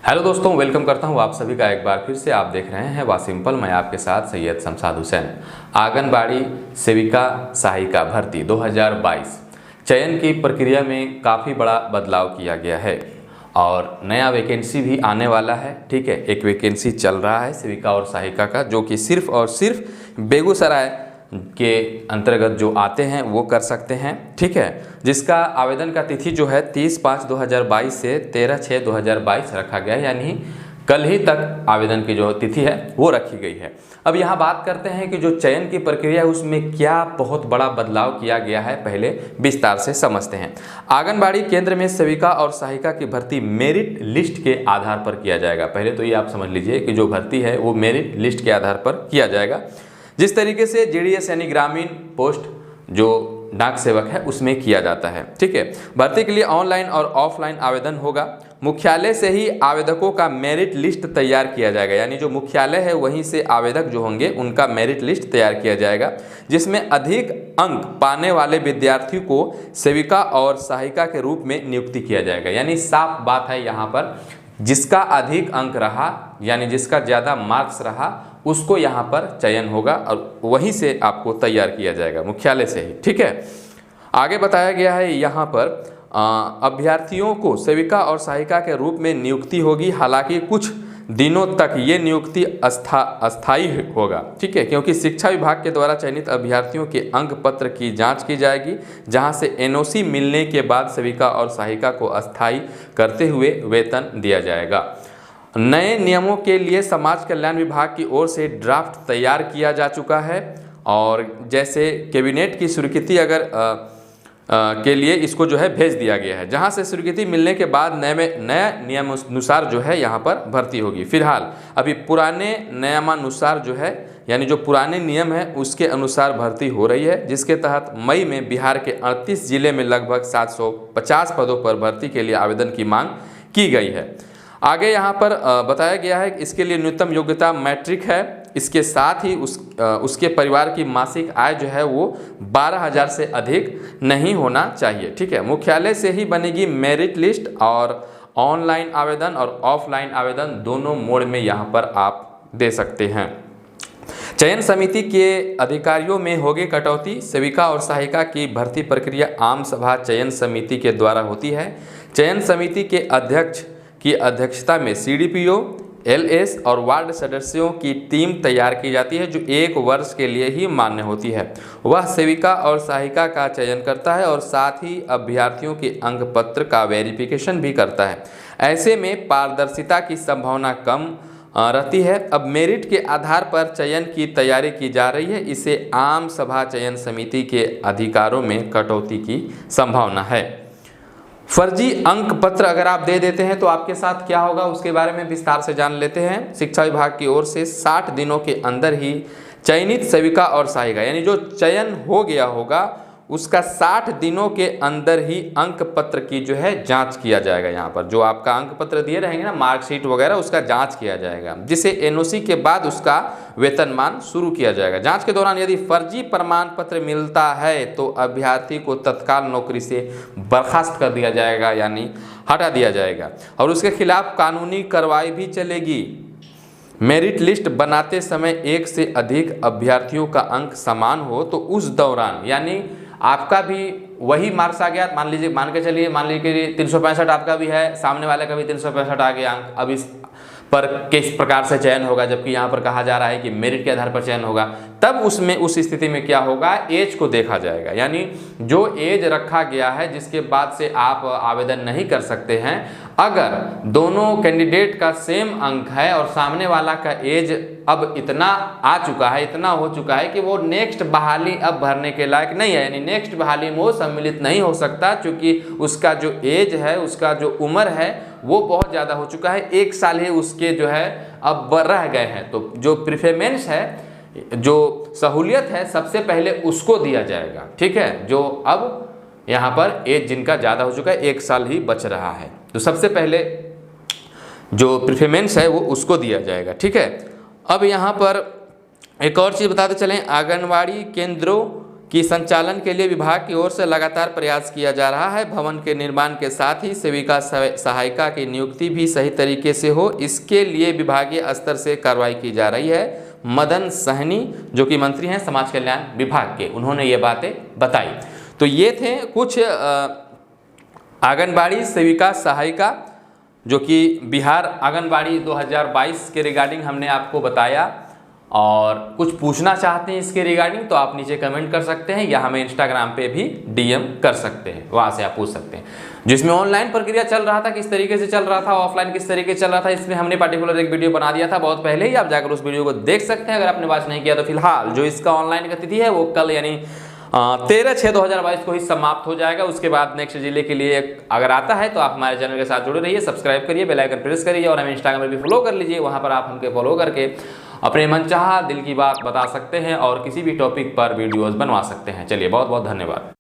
Hello दोस्तों, welcome करता हूं आप सभी का एक बार फिर से। आप देख रहे हैं वासिम्पल, मैं आपके साथ सैयद शमशाद हुसैन। आंगनबाड़ी सेविका सहायिका भर्ती 2022 चयन की प्रक्रिया में काफ़ी बड़ा बदलाव किया गया है और नया वैकेंसी भी आने वाला है। ठीक है, एक वैकेंसी चल रहा है सेविका और सहायिका का, जो कि सिर्फ और सिर्फ बेगूसराय के अंतर्गत जो आते हैं वो कर सकते हैं। ठीक है, जिसका आवेदन का तिथि जो है 30/5/2022 से 13/6/2022 रखा गया है, यानी कल ही तक आवेदन की जो तिथि है वो रखी गई है। अब यहाँ बात करते हैं कि जो चयन की प्रक्रिया है उसमें क्या बहुत बड़ा बदलाव किया गया है, पहले विस्तार से समझते हैं। आंगनबाड़ी केंद्र में सेविका और सहायिका की भर्ती मेरिट लिस्ट के आधार पर किया जाएगा। पहले तो ये आप समझ लीजिए कि जो भर्ती है वो मेरिट लिस्ट के आधार पर किया जाएगा। जिस तरीके से जीडीएस यानी ग्रामीण पोस्ट जो डाक सेवक है उसमें किया जाता है। ठीक है, भर्ती के लिए ऑनलाइन और ऑफलाइन आवेदन होगा। मुख्यालय से ही आवेदकों का मेरिट लिस्ट तैयार किया जाएगा, यानी जो मुख्यालय है वहीं से आवेदक जो होंगे उनका मेरिट लिस्ट तैयार किया जाएगा, जिसमें अधिक अंक पाने वाले विद्यार्थी को सेविका और सहायिका के रूप में नियुक्ति किया जाएगा। यानी साफ बात है यहाँ पर, जिसका अधिक अंक रहा यानी जिसका ज़्यादा मार्क्स रहा उसको यहाँ पर चयन होगा और वहीं से आपको तैयार किया जाएगा, मुख्यालय से ही। ठीक है, आगे बताया गया है यहाँ पर अभ्यर्थियों को सेविका और सहायिका के रूप में नियुक्ति होगी। हालांकि कुछ दिनों तक ये नियुक्ति अस्थायी होगा। ठीक है, क्योंकि शिक्षा विभाग के द्वारा चयनित अभ्यर्थियों के अंक पत्र की जांच की जाएगी, जहां से एनओसी मिलने के बाद सेविका और सहायिका को अस्थायी करते हुए वेतन दिया जाएगा। नए नियमों के लिए समाज कल्याण विभाग की ओर से ड्राफ्ट तैयार किया जा चुका है और जैसे कैबिनेट की स्वीकृति के लिए इसको जो है भेज दिया गया है, जहां से स्वीकृति मिलने के बाद नया नियमानुसार जो है यहाँ पर भर्ती होगी। फिलहाल अभी पुराने नियमानुसार जो है यानी जो पुराने नियम है उसके अनुसार भर्ती हो रही है, जिसके तहत मई में बिहार के 38 जिले में लगभग 750 पदों पर भर्ती के लिए आवेदन की मांग की गई है। आगे यहाँ पर बताया गया है कि इसके लिए न्यूनतम योग्यता मैट्रिक है। इसके साथ ही उसके परिवार की मासिक आय जो है वो 12,000 से अधिक नहीं होना चाहिए। ठीक है, मुख्यालय से ही बनेगी मेरिट लिस्ट और ऑनलाइन आवेदन और ऑफलाइन आवेदन दोनों मोड में यहाँ पर आप दे सकते हैं। चयन समिति के अधिकारियों में होगी कटौती। सेविका और सहायिका की भर्ती प्रक्रिया आम सभा चयन समिति के द्वारा होती है। चयन समिति के अध्यक्ष की अध्यक्षता में सीडीपीओ, एलएस और वार्ड सदस्यों की टीम तैयार की जाती है, जो 1 वर्ष के लिए ही मान्य होती है। वह सेविका और सहायिका का चयन करता है और साथ ही अभ्यर्थियों के अंक पत्र का वेरिफिकेशन भी करता है। ऐसे में पारदर्शिता की संभावना कम रहती है। अब मेरिट के आधार पर चयन की तैयारी की जा रही है। इसे आम सभा चयन समिति के अधिकारों में कटौती की संभावना है। फर्जी अंक पत्र अगर आप दे देते हैं तो आपके साथ क्या होगा उसके बारे में विस्तार से जान लेते हैं। शिक्षा विभाग की ओर से 60 दिनों के अंदर ही चयनित सेविका और सहायिका यानी जो चयन हो गया होगा उसका 60 दिनों के अंदर ही अंक पत्र की जो है जांच किया जाएगा। यहाँ पर जो आपका अंक पत्र दिए रहेंगे ना, मार्कशीट वगैरह, उसका जांच किया जाएगा, जिसे एनओसी के बाद उसका वेतनमान शुरू किया जाएगा। जांच के दौरान यदि फर्जी प्रमाण पत्र मिलता है तो अभ्यर्थी को तत्काल नौकरी से बर्खास्त कर दिया जाएगा, यानी हटा दिया जाएगा और उसके खिलाफ कानूनी कार्रवाई भी चलेगी। मेरिट लिस्ट बनाते समय एक से अधिक अभ्यर्थियों का अंक समान हो तो उस दौरान, यानी आपका भी वही मार्क्स आ गया, मान लीजिए 365 आपका भी है, सामने वाले का भी 365 आ गया अंक। अब इस पर किस प्रकार से चयन होगा, जबकि यहाँ पर कहा जा रहा है कि मेरिट के आधार पर चयन होगा, तब उसमें उस स्थिति में क्या होगा, एज को देखा जाएगा। यानी जो एज रखा गया है जिसके बाद से आप आवेदन नहीं कर सकते हैं, अगर दोनों कैंडिडेट का सेम अंक है और सामने वाला का एज अब इतना आ चुका है, इतना हो चुका है कि वो नेक्स्ट बहाली अब भरने के लायक नहीं है, यानी नेक्स्ट बहाली में वो सम्मिलित नहीं हो सकता, क्योंकि उसका जो एज है, उसका जो उम्र है वो बहुत ज़्यादा हो चुका है। 1 साल ही उसके जो है अब रह गए हैं। तो जो प्रेफरेंस है, जो सहूलियत है, सबसे पहले उसको दिया जाएगा। ठीक है, जो अब यहाँ पर एज जिनका ज़्यादा हो चुका है, 1 साल ही बच रहा है, तो सबसे पहले जो प्रेफरेंस है वो उसको दिया जाएगा। ठीक है, अब यहाँ पर एक और चीज़ बताते चलें, आंगनबाड़ी केंद्रों कि संचालन के लिए विभाग की ओर से लगातार प्रयास किया जा रहा है। भवन के निर्माण के साथ ही सेविका सहायिका की नियुक्ति भी सही तरीके से हो, इसके लिए विभागीय स्तर से कार्रवाई की जा रही है। मदन सहनी जो कि मंत्री हैं समाज कल्याण विभाग के, उन्होंने ये बातें बताई। तो ये थे कुछ आंगनबाड़ी सेविका सहायिका जो कि बिहार आंगनबाड़ी 2022 के रिगार्डिंग हमने आपको बताया। और कुछ पूछना चाहते हैं इसके रिगार्डिंग तो आप नीचे कमेंट कर सकते हैं या हमें इंस्टाग्राम पे भी डीएम कर सकते हैं, वहाँ से आप पूछ सकते हैं। जिसमें ऑनलाइन प्रक्रिया चल रहा था किस तरीके से चल रहा था, ऑफलाइन किस तरीके से चल रहा था, इसमें हमने पर्टिकुलर एक वीडियो बना दिया था बहुत पहले ही, आप जाकर उस वीडियो को देख सकते हैं अगर आपने वॉच नहीं किया तो। फिलहाल जो इसका ऑनलाइन का तिथि है वो कल यानी 13/6/2022 को ही समाप्त हो जाएगा। उसके बाद नेक्स्ट जिले के लिए अगर आता है तो आप हमारे चैनल के साथ जुड़े रहिए, सब्सक्राइब करिए, बेल आइकन प्रेस करिए और हमें इंस्टाग्राम पर भी फॉलो कर लीजिए। वहाँ पर आप हमको फॉलो करके अपने मनचाहा दिल की बात बता सकते हैं और किसी भी टॉपिक पर वीडियोस बनवा सकते हैं। चलिए बहुत बहुत धन्यवाद।